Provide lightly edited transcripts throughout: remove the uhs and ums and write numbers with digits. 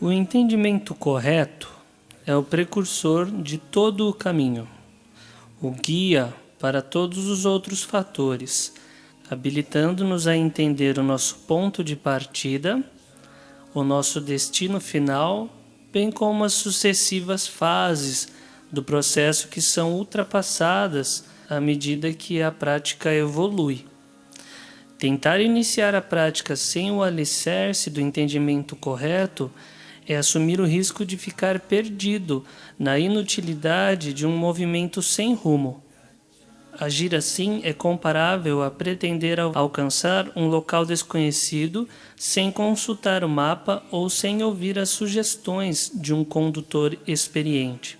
O entendimento correto é o precursor de todo o caminho, o guia para todos os outros fatores, habilitando-nos a entender o nosso ponto de partida, o nosso destino final, bem como as sucessivas fases do processo que são ultrapassadas à medida que a prática evolui. Tentar iniciar a prática sem o alicerce do entendimento correto é assumir o risco de ficar perdido na inutilidade de um movimento sem rumo. Agir assim é comparável a pretender alcançar um local desconhecido sem consultar o mapa ou sem ouvir as sugestões de um condutor experiente.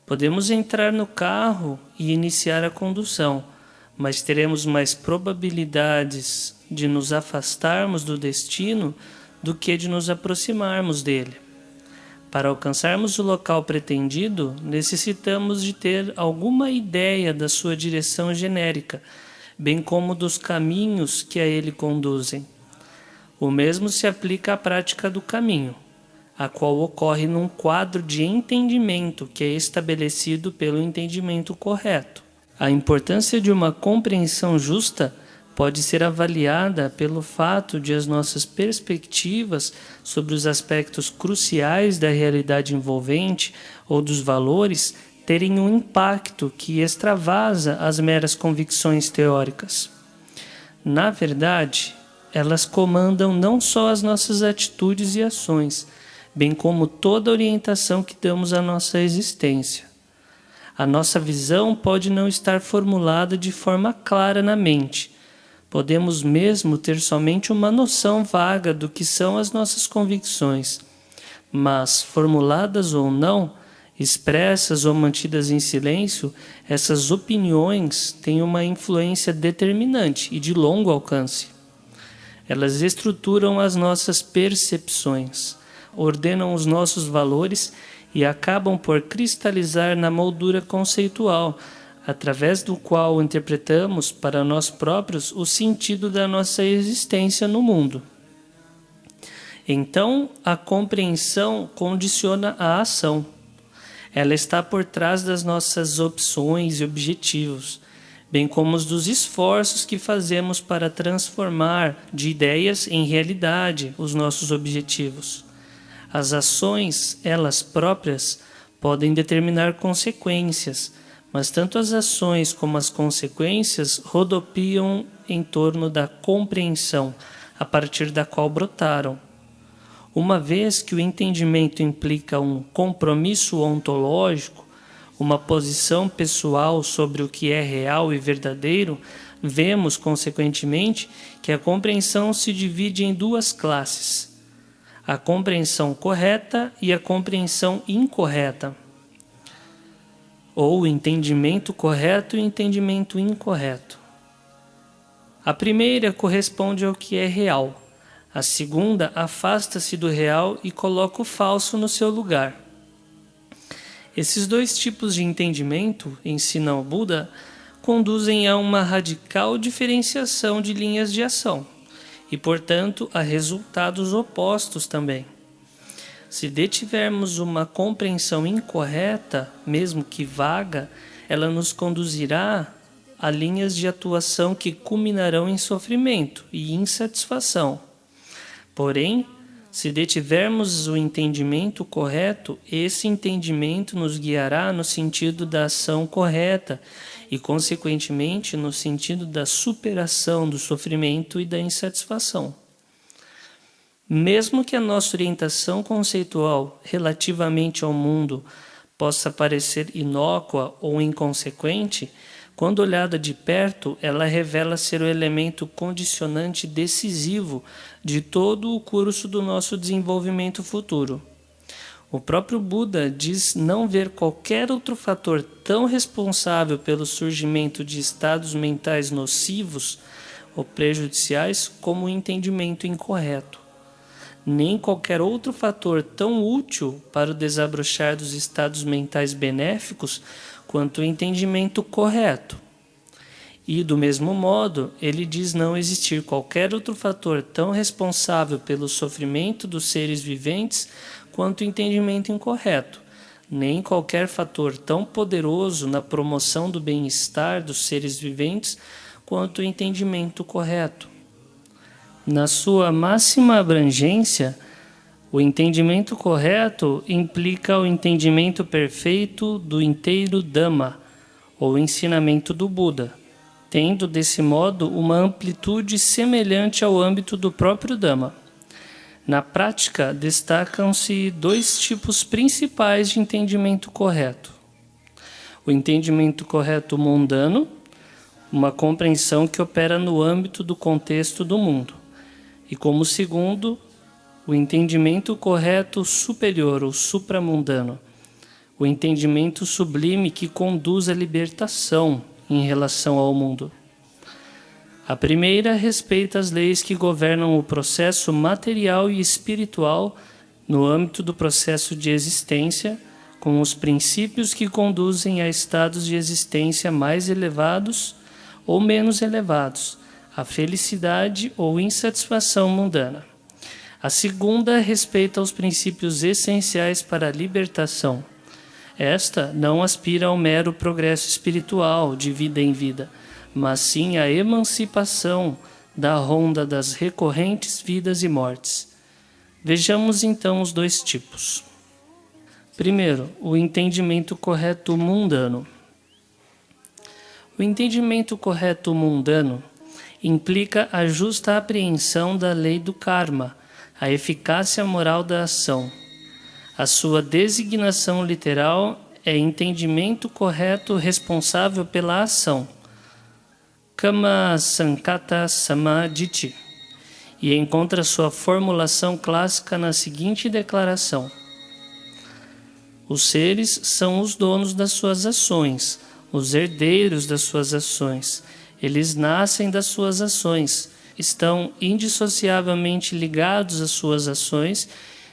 Podemos entrar no carro e iniciar a condução, mas teremos mais probabilidades de nos afastarmos do destino do que de nos aproximarmos dele. Para alcançarmos o local pretendido, necessitamos de ter alguma ideia da sua direção genérica, bem como dos caminhos que a ele conduzem. O mesmo se aplica à prática do caminho, a qual ocorre num quadro de entendimento que é estabelecido pelo entendimento correto. A importância de uma compreensão justa pode ser avaliada pelo fato de as nossas perspectivas sobre os aspectos cruciais da realidade envolvente ou dos valores terem um impacto que extravasa as meras convicções teóricas. Na verdade, elas comandam não só as nossas atitudes e ações, bem como toda a orientação que damos à nossa existência. A nossa visão pode não estar formulada de forma clara na mente. Podemos mesmo ter somente uma noção vaga do que são as nossas convicções, mas, formuladas ou não, expressas ou mantidas em silêncio, essas opiniões têm uma influência determinante e de longo alcance. Elas estruturam as nossas percepções, ordenam os nossos valores e acabam por cristalizar na moldura conceitual, através do qual interpretamos para nós próprios o sentido da nossa existência no mundo. Então, a compreensão condiciona a ação. Ela está por trás das nossas opções e objetivos, bem como dos esforços que fazemos para transformar de ideias em realidade os nossos objetivos. As ações, elas próprias, podem determinar consequências, mas tanto as ações como as consequências rodopiam em torno da compreensão, a partir da qual brotaram. Uma vez que o entendimento implica um compromisso ontológico, uma posição pessoal sobre o que é real e verdadeiro, vemos, consequentemente, que a compreensão se divide em duas classes: a compreensão correta e a compreensão incorreta, ou entendimento correto e entendimento incorreto. A primeira corresponde ao que é real, a segunda afasta-se do real e coloca o falso no seu lugar. Esses dois tipos de entendimento, ensina o Buda, conduzem a uma radical diferenciação de linhas de ação e, portanto, a resultados opostos também. Se detivermos uma compreensão incorreta, mesmo que vaga, ela nos conduzirá a linhas de atuação que culminarão em sofrimento e insatisfação. Porém, se detivermos o entendimento correto, esse entendimento nos guiará no sentido da ação correta e, consequentemente, no sentido da superação do sofrimento e da insatisfação. Mesmo que a nossa orientação conceitual relativamente ao mundo possa parecer inócua ou inconsequente, quando olhada de perto, ela revela ser o elemento condicionante decisivo de todo o curso do nosso desenvolvimento futuro. O próprio Buda diz não ver qualquer outro fator tão responsável pelo surgimento de estados mentais nocivos ou prejudiciais como o entendimento incorreto. Nem qualquer outro fator tão útil para o desabrochar dos estados mentais benéficos quanto o entendimento correto. E, do mesmo modo, ele diz não existir qualquer outro fator tão responsável pelo sofrimento dos seres viventes quanto o entendimento incorreto, nem qualquer fator tão poderoso na promoção do bem-estar dos seres viventes quanto o entendimento correto. Na sua máxima abrangência, o entendimento correto implica o entendimento perfeito do inteiro Dhamma, ou ensinamento do Buda, tendo desse modo uma amplitude semelhante ao âmbito do próprio Dhamma. Na prática, destacam-se dois tipos principais de entendimento correto. O entendimento correto mundano, uma compreensão que opera no âmbito do contexto do mundo. E como segundo, o entendimento correto superior ou supramundano, o entendimento sublime que conduz à libertação em relação ao mundo. A primeira respeita as leis que governam o processo material e espiritual no âmbito do processo de existência, com os princípios que conduzem a estados de existência mais elevados ou menos elevados, a felicidade ou insatisfação mundana. A segunda respeita aos princípios essenciais para a libertação. Esta não aspira ao mero progresso espiritual de vida em vida, mas sim à emancipação da ronda das recorrentes vidas e mortes. Vejamos então os dois tipos. Primeiro, o entendimento correto mundano. O entendimento correto mundano implica a justa apreensão da lei do karma, a eficácia moral da ação. A sua designação literal é entendimento correto responsável pela ação, Kama Sankata Samadhi, e encontra sua formulação clássica na seguinte declaração: os seres são os donos das suas ações, os herdeiros das suas ações. Eles nascem das suas ações, estão indissociavelmente ligados às suas ações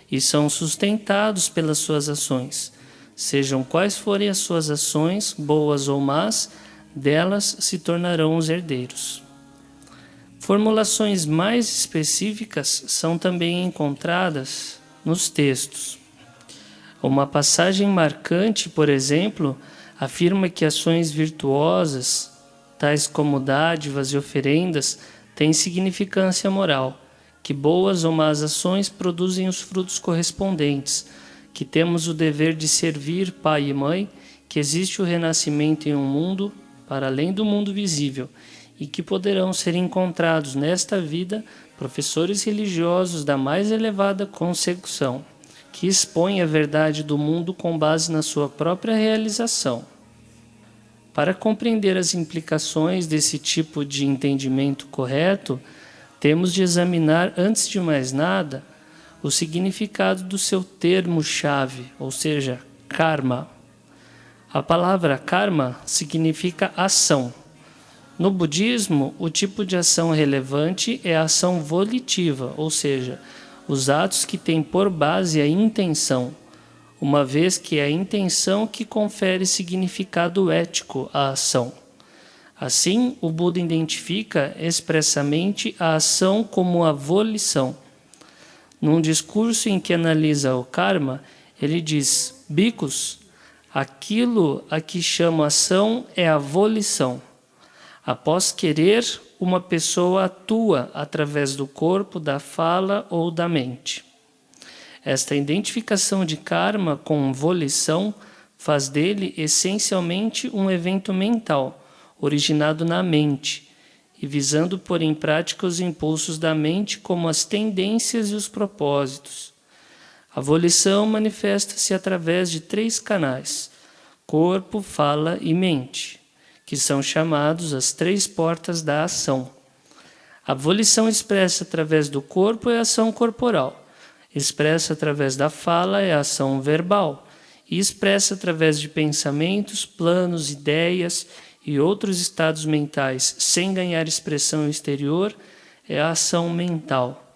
e são sustentados pelas suas ações. Sejam quais forem as suas ações, boas ou más, delas se tornarão os herdeiros. Formulações mais específicas são também encontradas nos textos. Uma passagem marcante, por exemplo, afirma que ações virtuosas, tais como dádivas e oferendas, têm significância moral, que boas ou más ações produzem os frutos correspondentes, que temos o dever de servir pai e mãe, que existe o renascimento em um mundo para além do mundo visível, e que poderão ser encontrados nesta vida professores religiosos da mais elevada consecução, que expõem a verdade do mundo com base na sua própria realização. Para compreender as implicações desse tipo de entendimento correto, temos de examinar, antes de mais nada, o significado do seu termo-chave, ou seja, karma. A palavra karma significa ação. No budismo, o tipo de ação relevante é a ação volitiva, ou seja, os atos que têm por base a intenção, uma vez que é a intenção que confere significado ético à ação. Assim, o Buda identifica expressamente a ação como a volição. Num discurso em que analisa o karma, ele diz: Bhikkhus, aquilo a que chamo ação é a volição. Após querer, uma pessoa atua através do corpo, da fala ou da mente. Esta identificação de karma com volição faz dele essencialmente um evento mental, originado na mente, e visando pôr em prática os impulsos da mente como as tendências e os propósitos. A volição manifesta-se através de 3 canais: corpo, fala e mente, que são chamados as 3 portas da ação. A volição expressa através do corpo é a ação corporal, expressa através da fala é a ação verbal, e expressa através de pensamentos, planos, ideias e outros estados mentais sem ganhar expressão exterior é a ação mental.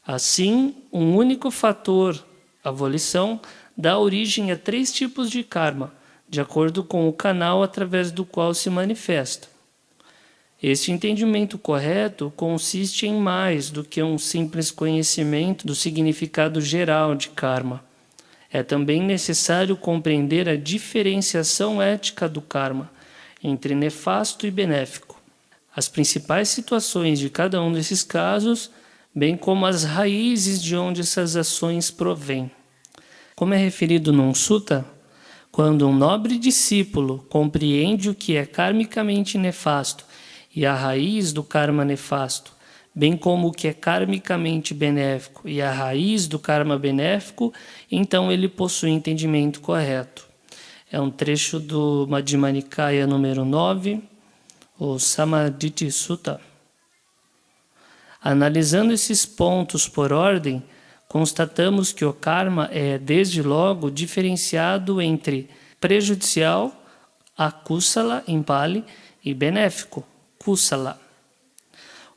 Assim, um único fator, a volição, dá origem a 3 tipos de karma, de acordo com o canal através do qual se manifesta. Este entendimento correto consiste em mais do que um simples conhecimento do significado geral de karma. É também necessário compreender a diferenciação ética do karma entre nefasto e benéfico, as principais situações de cada um desses casos, bem como as raízes de onde essas ações provêm. Como é referido num sutta, quando um nobre discípulo compreende o que é karmicamente nefasto e a raiz do karma nefasto, bem como o que é karmicamente benéfico e a raiz do karma benéfico, então ele possui entendimento correto. É um trecho do Madhyama Nikaya número 9, o Samadhi Sutta. Analisando esses pontos por ordem, constatamos que o karma é, desde logo, diferenciado entre prejudicial, akusala em Pali, e benéfico, kusala.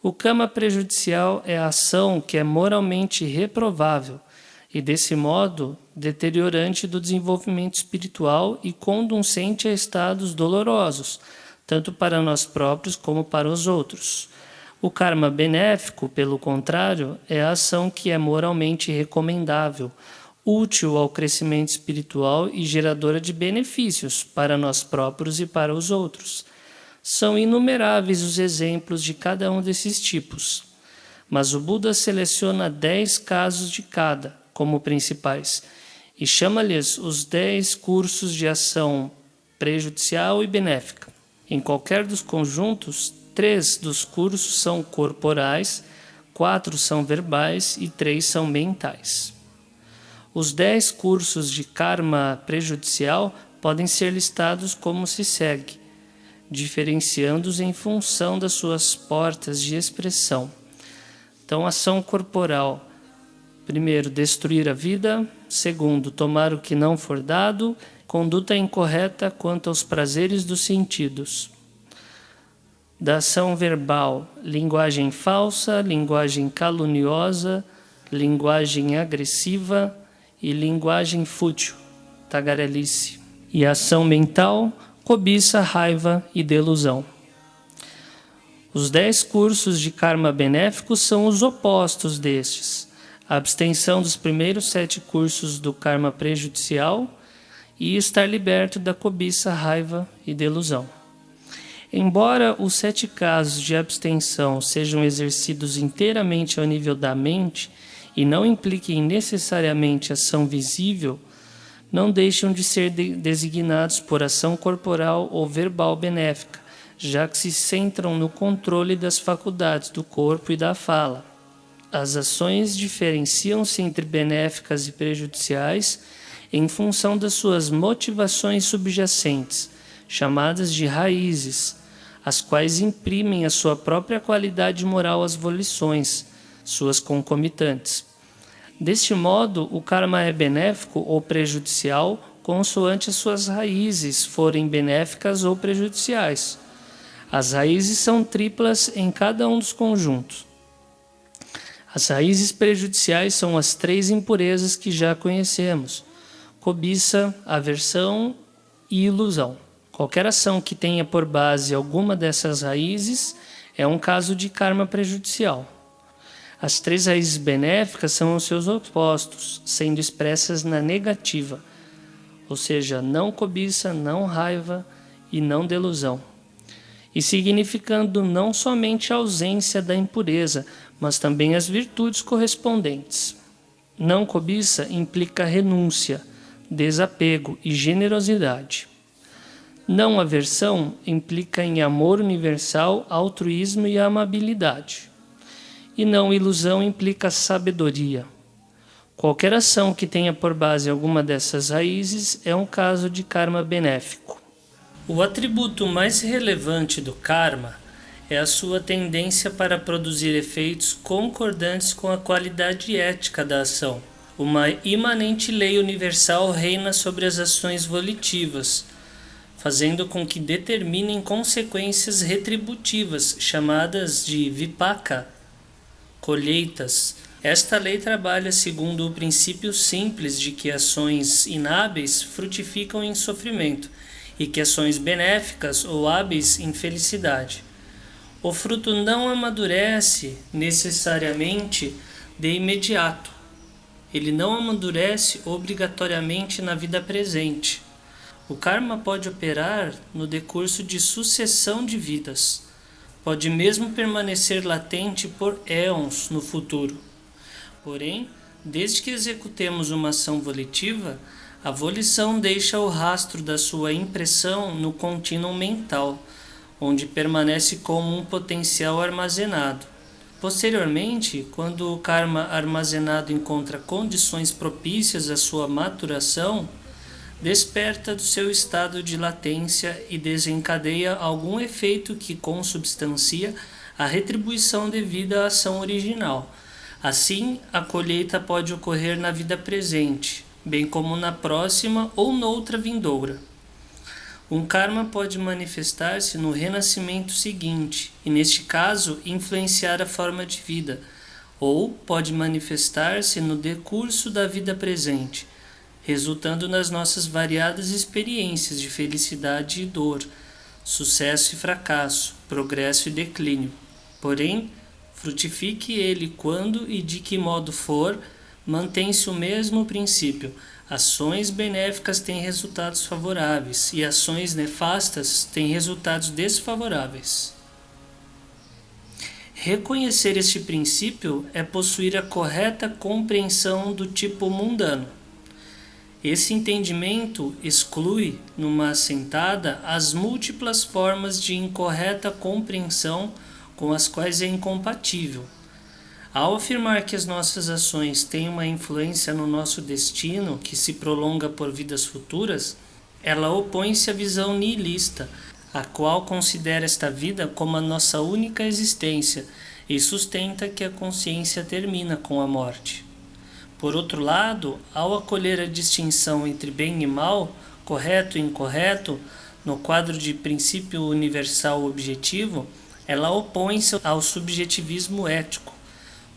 O karma prejudicial é a ação que é moralmente reprovável e, desse modo, deteriorante do desenvolvimento espiritual e conducente a estados dolorosos, tanto para nós próprios como para os outros. O karma benéfico, pelo contrário, é a ação que é moralmente recomendável, útil ao crescimento espiritual e geradora de benefícios para nós próprios e para os outros. São inumeráveis os exemplos de cada um desses tipos, mas o Buda seleciona 10 casos de cada como principais e chama-lhes os 10 cursos de ação prejudicial e benéfica. Em qualquer dos conjuntos, 3 dos cursos são corporais, 4 são verbais e 3 são mentais. Os 10 cursos de karma prejudicial podem ser listados como se segue, diferenciando-os em função das suas portas de expressão. Então, ação corporal. Primeiro, destruir a vida. Segundo, tomar o que não for dado. Conduta incorreta quanto aos prazeres dos sentidos. Da ação verbal, linguagem falsa, linguagem caluniosa, linguagem agressiva e linguagem fútil, tagarelice. E a ação mental, cobiça, raiva e delusão. Os 10 cursos de karma benéfico são os opostos destes. A abstenção dos primeiros 7 cursos do karma prejudicial e estar liberto da cobiça, raiva e delusão. Embora os 7 casos de abstenção sejam exercidos inteiramente ao nível da mente e não impliquem necessariamente ação visível, não deixam de ser designados por ação corporal ou verbal benéfica, já que se centram no controle das faculdades do corpo e da fala. As ações diferenciam-se entre benéficas e prejudiciais em função das suas motivações subjacentes, chamadas de raízes, as quais imprimem a sua própria qualidade moral às volições, suas concomitantes. Deste modo, o karma é benéfico ou prejudicial consoante as suas raízes forem benéficas ou prejudiciais. As raízes são triplas em cada um dos conjuntos. As raízes prejudiciais são as 3 impurezas que já conhecemos: cobiça, aversão e ilusão. Qualquer ação que tenha por base alguma dessas raízes é um caso de karma prejudicial. As 3 raízes benéficas são os seus opostos, sendo expressas na negativa, ou seja, não cobiça, não raiva e não delusão, e significando não somente a ausência da impureza, mas também as virtudes correspondentes. Não cobiça implica renúncia, desapego e generosidade. Não aversão implica em amor universal, altruísmo e amabilidade. E não ilusão implica sabedoria. Qualquer ação que tenha por base alguma dessas raízes é um caso de karma benéfico. O atributo mais relevante do karma é a sua tendência para produzir efeitos concordantes com a qualidade ética da ação. Uma imanente lei universal reina sobre as ações volitivas, fazendo com que determinem consequências retributivas, chamadas de vipaka, colheitas. Esta lei trabalha segundo o princípio simples de que ações inábeis frutificam em sofrimento e que ações benéficas ou hábeis em felicidade. O fruto não amadurece necessariamente de imediato. Ele não amadurece obrigatoriamente na vida presente. O karma pode operar no decurso de sucessão de vidas. Pode mesmo permanecer latente por éons no futuro. Porém, desde que executemos uma ação volitiva, a volição deixa o rastro da sua impressão no contínuo mental, onde permanece como um potencial armazenado. Posteriormente, quando o karma armazenado encontra condições propícias à sua maturação, desperta do seu estado de latência e desencadeia algum efeito que consubstancia a retribuição devida à ação original. Assim, a colheita pode ocorrer na vida presente, bem como na próxima ou noutra vindoura. Um karma pode manifestar-se no renascimento seguinte, e neste caso influenciar a forma de vida, ou pode manifestar-se no decurso da vida presente, resultando nas nossas variadas experiências de felicidade e dor, sucesso e fracasso, progresso e declínio. Porém, frutifique ele quando e de que modo for, mantém-se o mesmo princípio. Ações benéficas têm resultados favoráveis e ações nefastas têm resultados desfavoráveis. Reconhecer este princípio é possuir a correta compreensão do tipo mundano. Esse entendimento exclui, numa assentada, as múltiplas formas de incorreta compreensão com as quais é incompatível. Ao afirmar que as nossas ações têm uma influência no nosso destino que se prolonga por vidas futuras, ela opõe-se à visão nihilista, a qual considera esta vida como a nossa única existência e sustenta que a consciência termina com a morte. Por outro lado, ao acolher a distinção entre bem e mal, correto e incorreto, no quadro de princípio universal objetivo, ela opõe-se ao subjetivismo ético,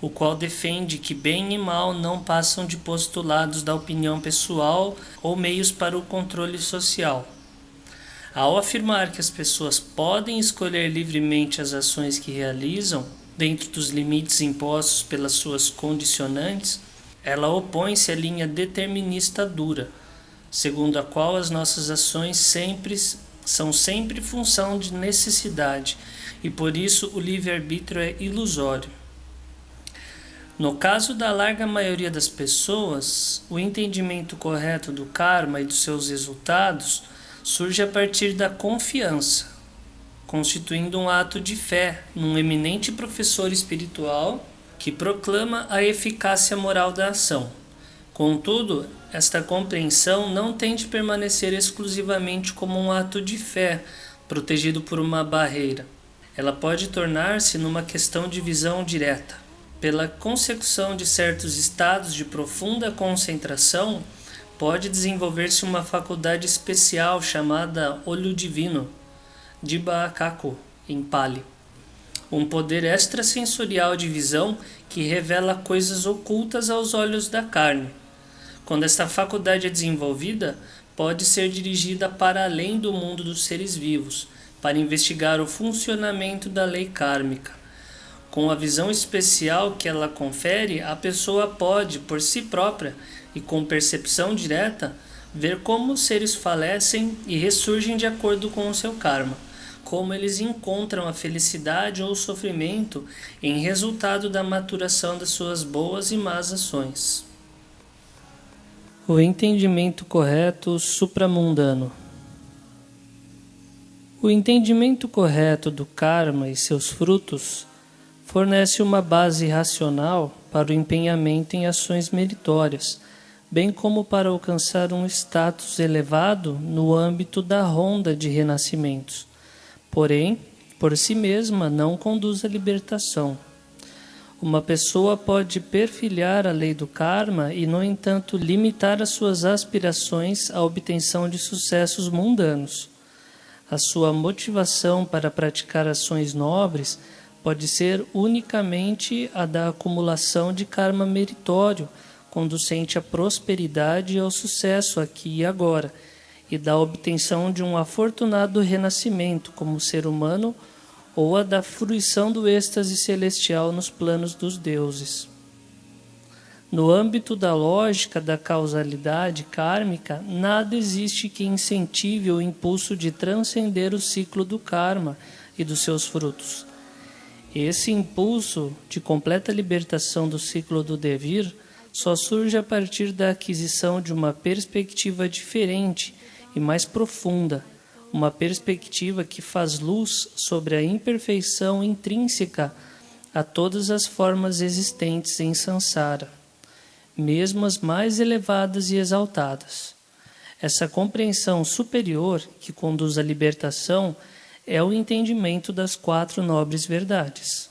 o qual defende que bem e mal não passam de postulados da opinião pessoal ou meios para o controle social. Ao afirmar que as pessoas podem escolher livremente as ações que realizam, dentro dos limites impostos pelas suas condicionantes, ela opõe-se à linha determinista dura, segundo a qual as nossas ações são sempre função de necessidade e por isso o livre-arbítrio é ilusório. No caso da larga maioria das pessoas, o entendimento correto do karma e dos seus resultados surge a partir da confiança, constituindo um ato de fé num eminente professor espiritual que proclama a eficácia moral da ação. Contudo, esta compreensão não tem de permanecer exclusivamente como um ato de fé, protegido por uma barreira. Ela pode tornar-se numa questão de visão direta. Pela consecução de certos estados de profunda concentração, pode desenvolver-se uma faculdade especial chamada olho divino, Dibakaku, em Pali. Um poder extrasensorial de visão que revela coisas ocultas aos olhos da carne. Quando esta faculdade é desenvolvida, pode ser dirigida para além do mundo dos seres vivos, para investigar o funcionamento da lei kármica. Com a visão especial que ela confere, a pessoa pode, por si própria e com percepção direta, ver como os seres falecem e ressurgem de acordo com o seu karma, como eles encontram a felicidade ou o sofrimento em resultado da maturação das suas boas e más ações. O entendimento correto supramundano. O entendimento correto do karma e seus frutos fornece uma base racional para o empenhamento em ações meritórias, bem como para alcançar um status elevado no âmbito da ronda de renascimentos. Porém, por si mesma não conduz à libertação. Uma pessoa pode perfilhar a lei do karma e, no entanto, limitar as suas aspirações à obtenção de sucessos mundanos. A sua motivação para praticar ações nobres pode ser unicamente a da acumulação de karma meritório, conducente à prosperidade e ao sucesso aqui e agora, e da obtenção de um afortunado renascimento como ser humano ou a da fruição do êxtase celestial nos planos dos deuses. No âmbito da lógica da causalidade kármica, nada existe que incentive o impulso de transcender o ciclo do karma e dos seus frutos. Esse impulso de completa libertação do ciclo do devir só surge a partir da aquisição de uma perspectiva diferente e mais profunda, uma perspectiva que faz luz sobre a imperfeição intrínseca a todas as formas existentes em Sansara, mesmo as mais elevadas e exaltadas. Essa compreensão superior que conduz à libertação é o entendimento das 4 nobres verdades.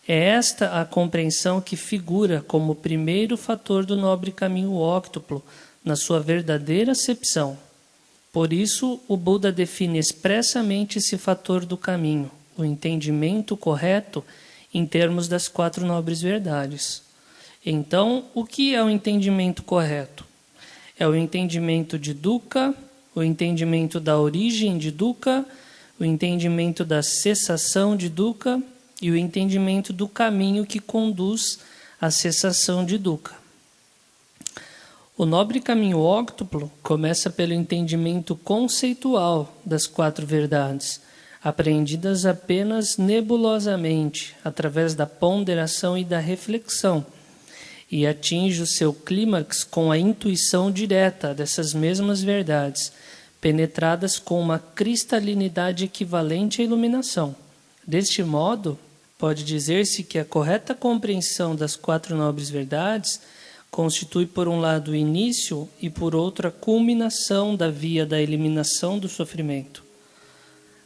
É esta a compreensão que figura como o primeiro fator do nobre caminho óctuplo, na sua verdadeira acepção. Por isso, o Buda define expressamente esse fator do caminho, o entendimento correto em termos das 4 nobres verdades. Então, o que é o entendimento correto? É o entendimento de dukkha, o entendimento da origem de dukkha, o entendimento da cessação de dukkha e o entendimento do caminho que conduz à cessação de dukkha. O nobre caminho óctuplo começa pelo entendimento conceitual das 4 verdades, apreendidas apenas nebulosamente, através da ponderação e da reflexão, e atinge o seu clímax com a intuição direta dessas mesmas verdades, penetradas com uma cristalinidade equivalente à iluminação. Deste modo, pode dizer-se que a correta compreensão das 4 nobres verdades constitui, por um lado, o início e, por outro, a culminação da via da eliminação do sofrimento.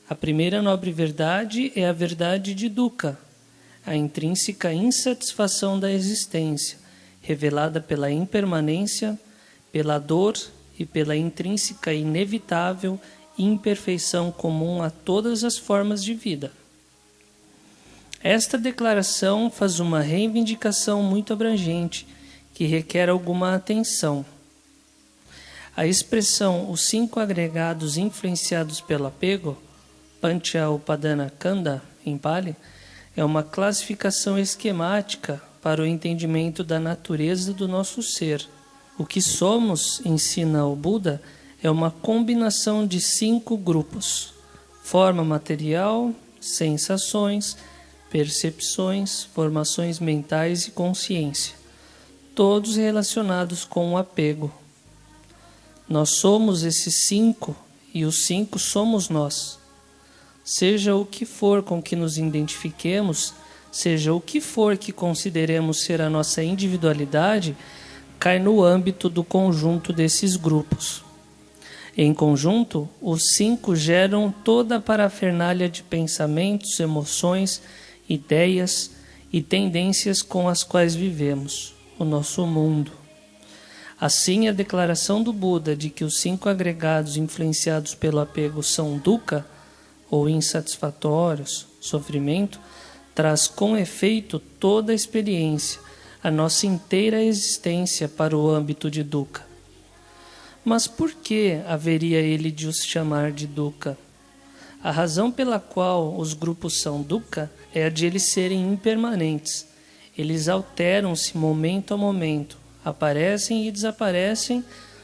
A primeira nobre verdade é a verdade de dukkha, a intrínseca insatisfação da existência, revelada pela impermanência, pela dor e pela intrínseca e inevitável imperfeição comum a todas as formas de vida. Esta declaração faz uma reivindicação muito abrangente, que requer alguma atenção. A expressão os 5 agregados influenciados pelo apego, Pancha Upadana Khandha, em Pali, é uma classificação esquemática para o entendimento da natureza do nosso ser. O que somos, ensina o Buda, é uma combinação de 5 grupos: forma material, sensações, percepções, formações mentais e consciência, todos relacionados com o apego. Nós somos esses 5 e os 5 somos nós. Seja o que for com que nos identifiquemos, seja o que for que consideremos ser a nossa individualidade, cai no âmbito do conjunto desses grupos. Em conjunto, os 5 geram toda a parafernália de pensamentos, emoções, ideias e tendências com as quais vivemos, o nosso mundo. Assim, a declaração do Buda de que os 5 agregados influenciados pelo apego são dukkha, ou insatisfatórios, sofrimento, traz com efeito toda a experiência, a nossa inteira existência para o âmbito de dukkha. Mas por que haveria ele de os chamar de dukkha? A razão pela qual os grupos são dukkha é a de eles serem impermanentes. Eles alteram-se momento a momento, aparecem e desaparecem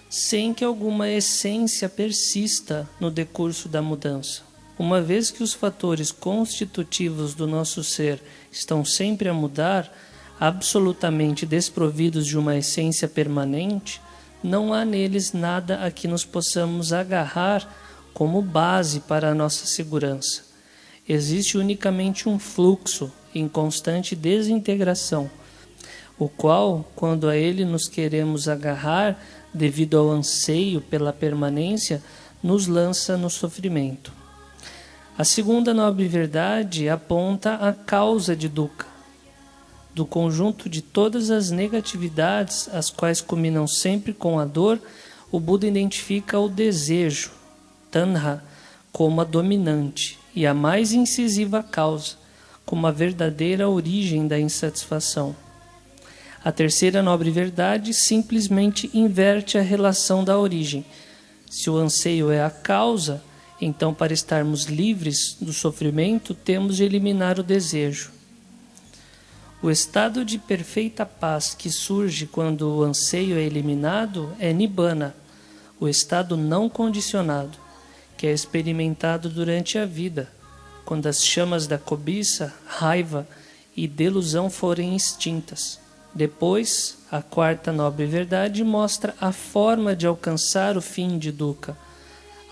sem que alguma essência persista no decurso da mudança. Uma vez que os fatores constitutivos do nosso ser estão sempre a mudar, absolutamente desprovidos de uma essência permanente, não há neles nada a que nos possamos agarrar como base para a nossa segurança. Existe unicamente um fluxo em constante desintegração, o qual, quando a ele nos queremos agarrar devido ao anseio pela permanência, nos lança no sofrimento. A segunda nobre verdade aponta a causa de dukkha. Do conjunto de todas as negatividades, as quais culminam sempre com a dor, o Buda identifica o desejo, tanha, como a dominante e a mais incisiva causa, como a verdadeira origem da insatisfação. A terceira nobre verdade simplesmente inverte a relação da origem. Se o anseio é a causa, Então, para estarmos livres do sofrimento, temos de eliminar o desejo. O estado de perfeita paz que surge quando o anseio é eliminado é Nibbana, o estado não condicionado, que é experimentado durante a vida, quando as chamas da cobiça, raiva e delusão forem extintas. Depois, a quarta nobre verdade mostra a forma de alcançar o fim de dukkha,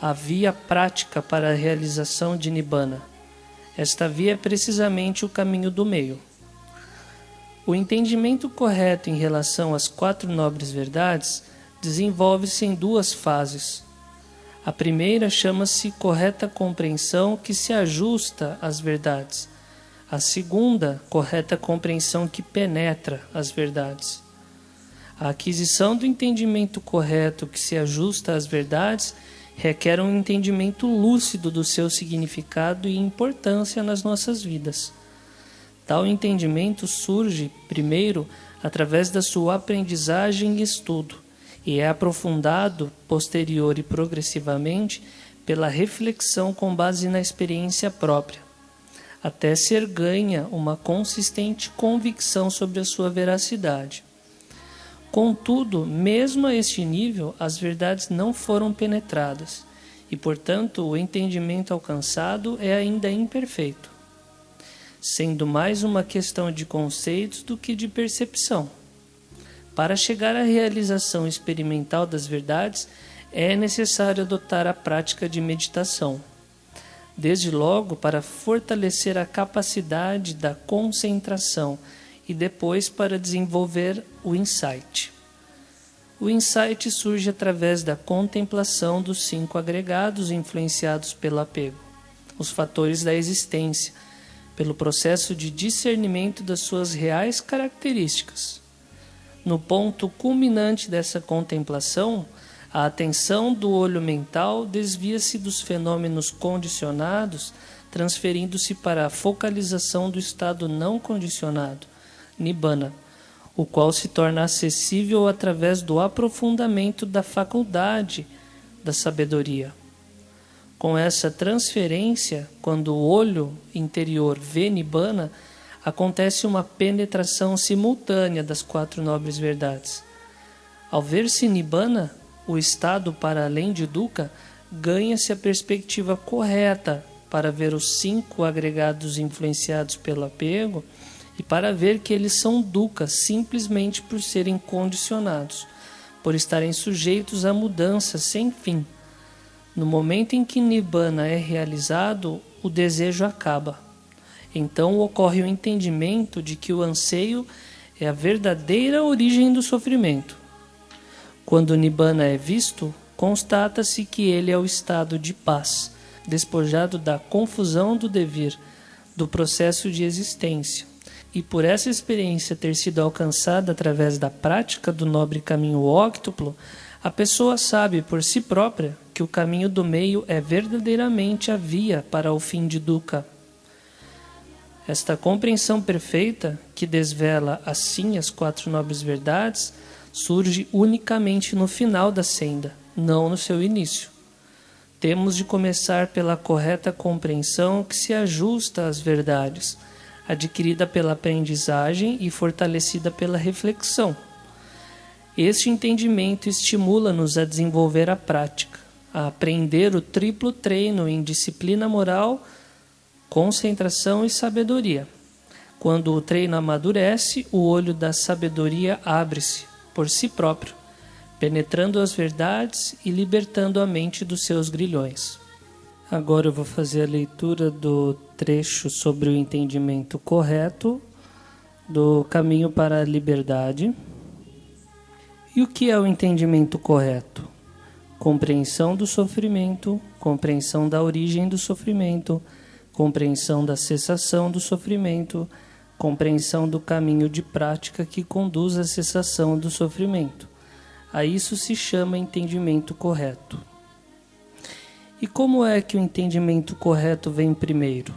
a via prática para a realização de Nibbana. Esta via é precisamente o caminho do meio. O entendimento correto em relação às quatro nobres verdades desenvolve-se em duas fases. A primeira chama-se correta compreensão que se ajusta às verdades. A segunda, correta compreensão que penetra as verdades. A aquisição do entendimento correto que se ajusta às verdades requer um entendimento lúcido do seu significado e importância nas nossas vidas. Tal entendimento surge, primeiro, através da sua aprendizagem e estudo, e é aprofundado, posterior e progressivamente, pela reflexão com base na experiência própria, até ser ganha uma consistente convicção sobre a sua veracidade. Contudo, mesmo a este nível, as verdades não foram penetradas, e, portanto, o entendimento alcançado é ainda imperfeito, sendo mais uma questão de conceitos do que de percepção. Para chegar à realização experimental das verdades, é necessário adotar a prática de meditação. Desde logo, para fortalecer a capacidade da concentração e depois para desenvolver o insight. O insight surge através da contemplação dos 5 agregados influenciados pelo apego, os fatores da existência, pelo processo de discernimento das suas reais características. No ponto culminante dessa contemplação, a atenção do olho mental desvia-se dos fenômenos condicionados, transferindo-se para a focalização do estado não condicionado, Nibbana, o qual se torna acessível através do aprofundamento da faculdade da sabedoria. Com essa transferência, quando o olho interior vê Nibbana, acontece uma penetração simultânea das 4 nobres verdades. Ao ver-se Nibbana, o estado para além de dukkha, ganha-se a perspectiva correta para ver os 5 agregados influenciados pelo apego e para ver que eles são dukkha simplesmente por serem condicionados, por estarem sujeitos a mudanças sem fim. No momento em que Nibbana é realizado, o desejo acaba. Então ocorre o entendimento de que o anseio é a verdadeira origem do sofrimento. Quando Nibbana é visto, constata-se que ele é o estado de paz, despojado da confusão do devir, do processo de existência. E por essa experiência ter sido alcançada através da prática do nobre caminho óctuplo, a pessoa sabe por si própria que o caminho do meio é verdadeiramente a via para o fim de dukkha. Esta compreensão perfeita, que desvela assim as 4 nobres verdades, surge unicamente no final da senda, não no seu início. Temos de começar pela correta compreensão que se ajusta às verdades, adquirida pela aprendizagem e fortalecida pela reflexão. Este entendimento estimula-nos a desenvolver a prática, a aprender o triplo treino em disciplina moral, concentração e sabedoria. Quando o treino amadurece, o olho da sabedoria abre-se por si próprio, penetrando as verdades e libertando a mente dos seus grilhões. Agora eu vou fazer a leitura do trecho sobre o entendimento correto do caminho para a liberdade. E o que é o entendimento correto? Compreensão do sofrimento, compreensão da origem do sofrimento, compreensão da cessação do sofrimento, compreensão do caminho de prática que conduz à cessação do sofrimento. A isso se chama entendimento correto. E como é que o entendimento correto vem primeiro?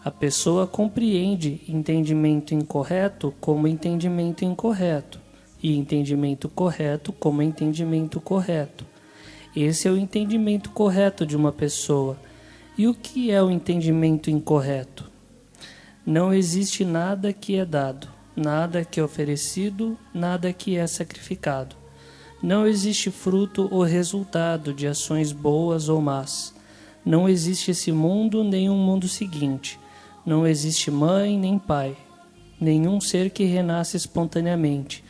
A pessoa compreende entendimento incorreto como entendimento incorreto, e entendimento correto como entendimento correto. Esse é o entendimento correto de uma pessoa. E o que é o entendimento incorreto? Não existe nada que é dado, nada que é oferecido, nada que é sacrificado. Não existe fruto ou resultado de ações boas ou más. Não existe esse mundo nem um mundo seguinte. Não existe mãe nem pai, nenhum ser que renasce espontaneamente.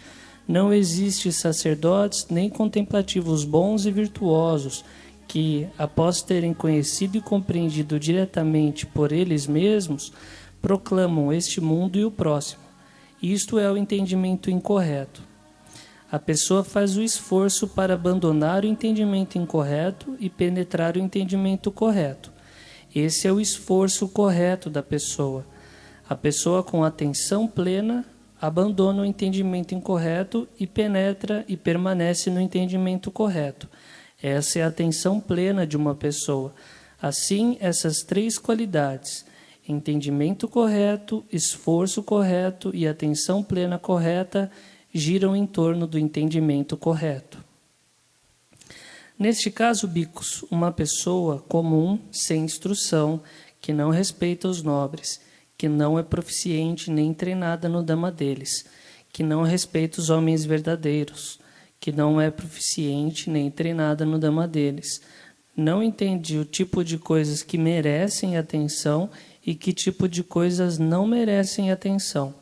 Não existe sacerdotes nem contemplativos bons e virtuosos que, após terem conhecido e compreendido diretamente por eles mesmos, proclamam este mundo e o próximo. Isto é o entendimento incorreto. A pessoa faz o esforço para abandonar o entendimento incorreto e penetrar o entendimento correto. Esse é o esforço correto da pessoa. A pessoa com atenção plena abandona o entendimento incorreto e penetra e permanece no entendimento correto. Essa é a atenção plena de uma pessoa. Assim, essas três qualidades, entendimento correto, esforço correto e atenção plena correta, giram em torno do entendimento correto. Neste caso, Bicos, uma pessoa comum, sem instrução, que não respeita os nobres, que não é proficiente nem treinada no dama deles, que não respeita os homens verdadeiros, que não é proficiente nem treinada no dama deles, não entende o tipo de coisas que merecem atenção e que tipo de coisas não merecem atenção.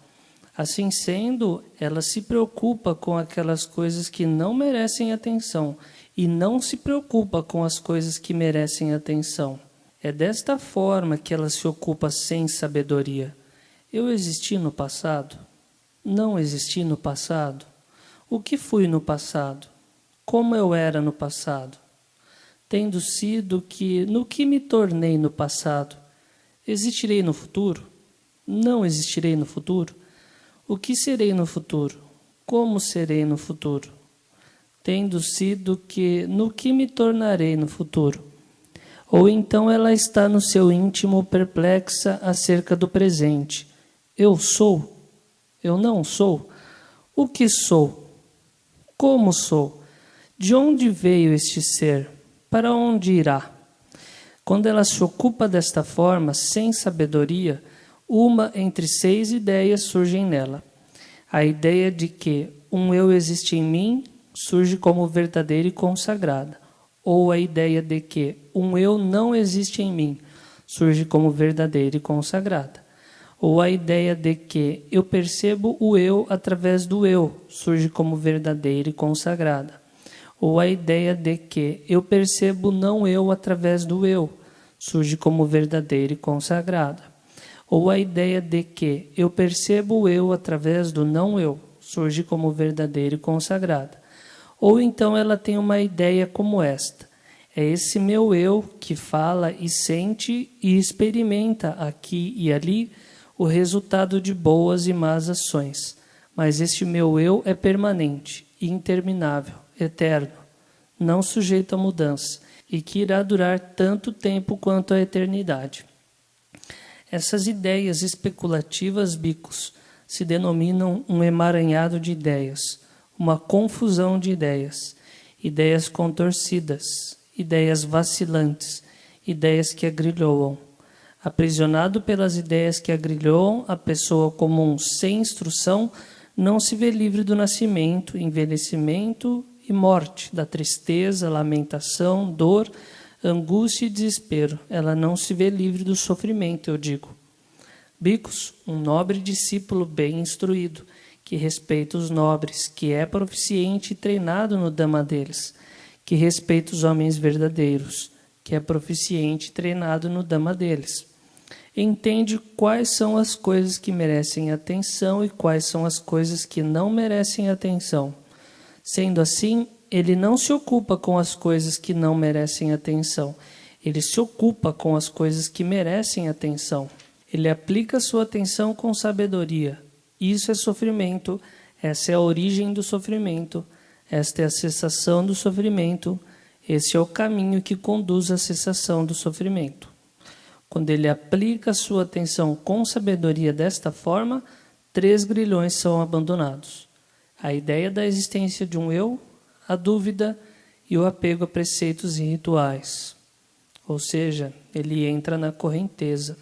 Assim sendo, ela se preocupa com aquelas coisas que não merecem atenção e não se preocupa com as coisas que merecem atenção. É desta forma que ela se ocupa sem sabedoria. Eu existi no passado? Não existi no passado? O que fui no passado? Como eu era no passado? Tendo sido que, no que me tornei no passado? Existirei no futuro? Não existirei no futuro? O que serei no futuro? Como serei no futuro? Tendo sido que, no que me tornarei no futuro? Ou então ela está no seu íntimo perplexa acerca do presente. Eu sou? Eu não sou? O que sou? Como sou? De onde veio este ser? Para onde irá? Quando ela se ocupa desta forma, sem sabedoria, uma entre 6 ideias surgem nela. A ideia de que um eu existe em mim surge como verdadeira e consagrada. Ou a ideia de que um eu não existe em mim surge como verdadeira e consagrada. Ou a ideia de que eu percebo o eu através do eu surge como verdadeira e consagrada. Ou a ideia de que eu percebo não eu através do eu surge como verdadeira e consagrada. Ou a ideia de que eu percebo o eu através do não eu surge como verdadeira e consagrada. Ou então ela tem uma ideia como esta: é esse meu eu que fala e sente e experimenta aqui e ali o resultado de boas e más ações. Mas este meu eu é permanente, interminável, eterno, não sujeito a mudança, e que irá durar tanto tempo quanto a eternidade. Essas ideias especulativas, Bicos, se denominam um emaranhado de ideias, uma confusão de ideias, ideias contorcidas, ideias vacilantes, ideias que agrilhoam. Aprisionado pelas ideias que agrilhoam, a pessoa comum sem instrução não se vê livre do nascimento, envelhecimento e morte, da tristeza, lamentação, dor, angústia e desespero. Ela não se vê livre do sofrimento, eu digo. Bicos, um nobre discípulo bem instruído, que respeita os nobres, que é proficiente e treinado no dama deles, que respeita os homens verdadeiros, que é proficiente e treinado no dama deles. Entende quais são as coisas que merecem atenção e quais são as coisas que não merecem atenção. Sendo assim, ele não se ocupa com as coisas que não merecem atenção. Ele se ocupa com as coisas que merecem atenção. Ele aplica sua atenção com sabedoria. Isso é sofrimento. Essa é a origem do sofrimento. Esta é a cessação do sofrimento. Esse é o caminho que conduz à cessação do sofrimento. Quando ele aplica sua atenção com sabedoria desta forma, 3 grilhões são abandonados: a ideia da existência de um eu, a dúvida e o apego a preceitos e rituais. Ou seja, ele entra na correnteza.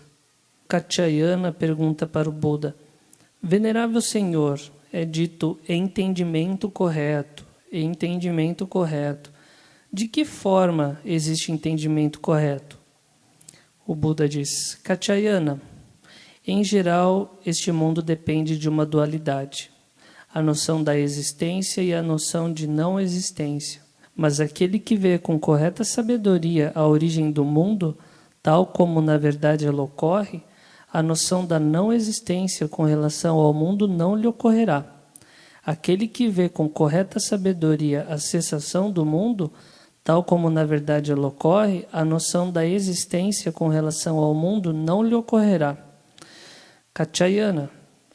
Katyayana pergunta para o Buda: Venerável Senhor, é dito entendimento correto, entendimento correto. De que forma existe entendimento correto? O Buda diz: Katyayana, em geral, este mundo depende de uma dualidade, a noção da existência e a noção de não existência. Mas aquele que vê com correta sabedoria a origem do mundo, tal como na verdade ela ocorre, a noção da não existência com relação ao mundo não lhe ocorrerá. Aquele que vê com correta sabedoria a cessação do mundo, tal como na verdade ela ocorre, a noção da existência com relação ao mundo não lhe ocorrerá. Katyayana,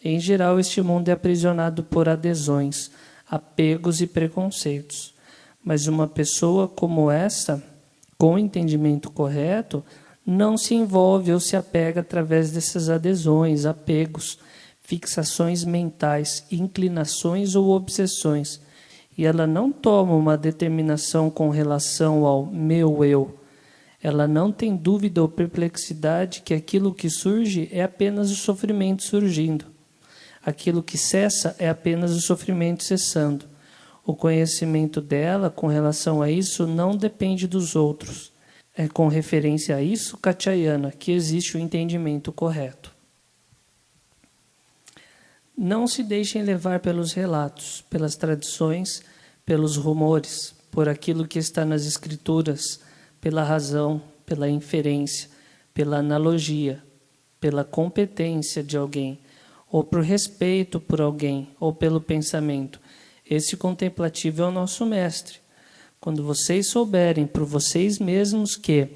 em geral este mundo é aprisionado por adesões, apegos e preconceitos. Mas uma pessoa como esta, com entendimento correto, não se envolve ou se apega através dessas adesões, apegos, fixações mentais, inclinações ou obsessões. E ela não toma uma determinação com relação ao meu eu. Ela não tem dúvida ou perplexidade que aquilo que surge é apenas o sofrimento surgindo. Aquilo que cessa é apenas o sofrimento cessando. O conhecimento dela com relação a isso não depende dos outros. É com referência a isso, Katyayana, que existe o entendimento correto. Não se deixem levar pelos relatos, pelas tradições, pelos rumores, por aquilo que está nas escrituras, pela razão, pela inferência, pela analogia, pela competência de alguém, ou por respeito por alguém, ou pelo pensamento. Esse contemplativo é o nosso mestre. Quando vocês souberem por vocês mesmos que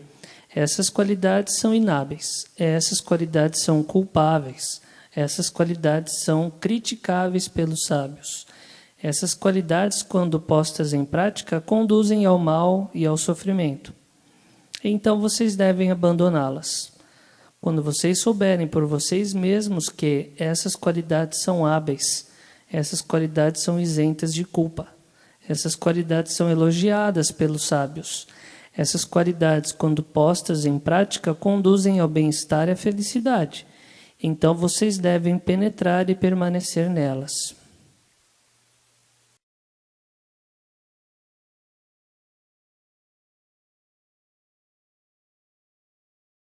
essas qualidades são inábeis, essas qualidades são culpáveis, essas qualidades são criticáveis pelos sábios. Essas qualidades, quando postas em prática, conduzem ao mal e ao sofrimento. Então vocês devem abandoná-las. Quando vocês souberem por vocês mesmos que essas qualidades são hábeis, essas qualidades são isentas de culpa, essas qualidades são elogiadas pelos sábios. Essas qualidades, quando postas em prática, conduzem ao bem-estar e à felicidade. Então vocês devem penetrar e permanecer nelas.